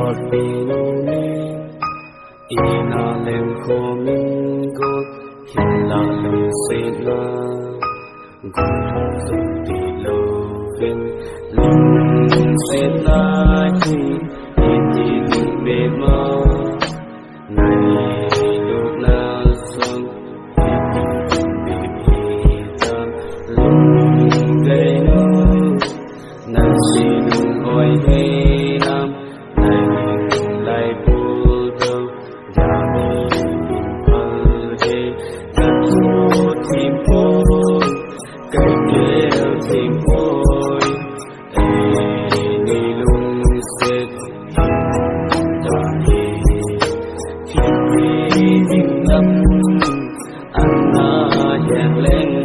God pinone ina lem khomin God hila lem sena God ti lovin lem sena hi iti be ma nai luk na sun iti be ta lum gai no na si lung oi he nam nai lai bu do ya mi al he ta so tim po kai kêu tim oi ni lung set ta hi ding nam anna yang leng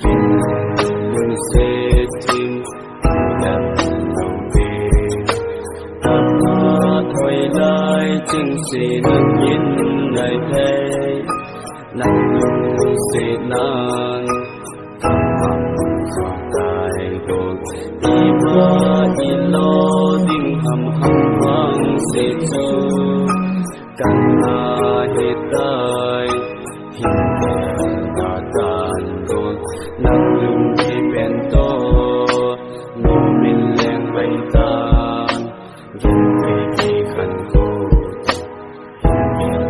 kin lung set tim nam về ta thôi lại chính sĩ nâng nhìn này thế nâng lung set nan tài đồn đi qua đi lo đinh hầm vang sẽ cho căn na hết tai hiện ta tàn đồn nâng lung đi bên to nô mình lên bay tan dân về đi khăn cô hiện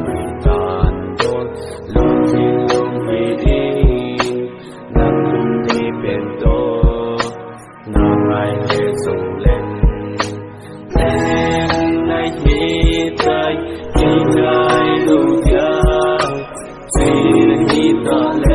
bay tan đồn luôn đi luôn về đi nâng lung đi bên to nam ai để dùng lên lên này khi tay khi tay đủ ya chỉ khi ta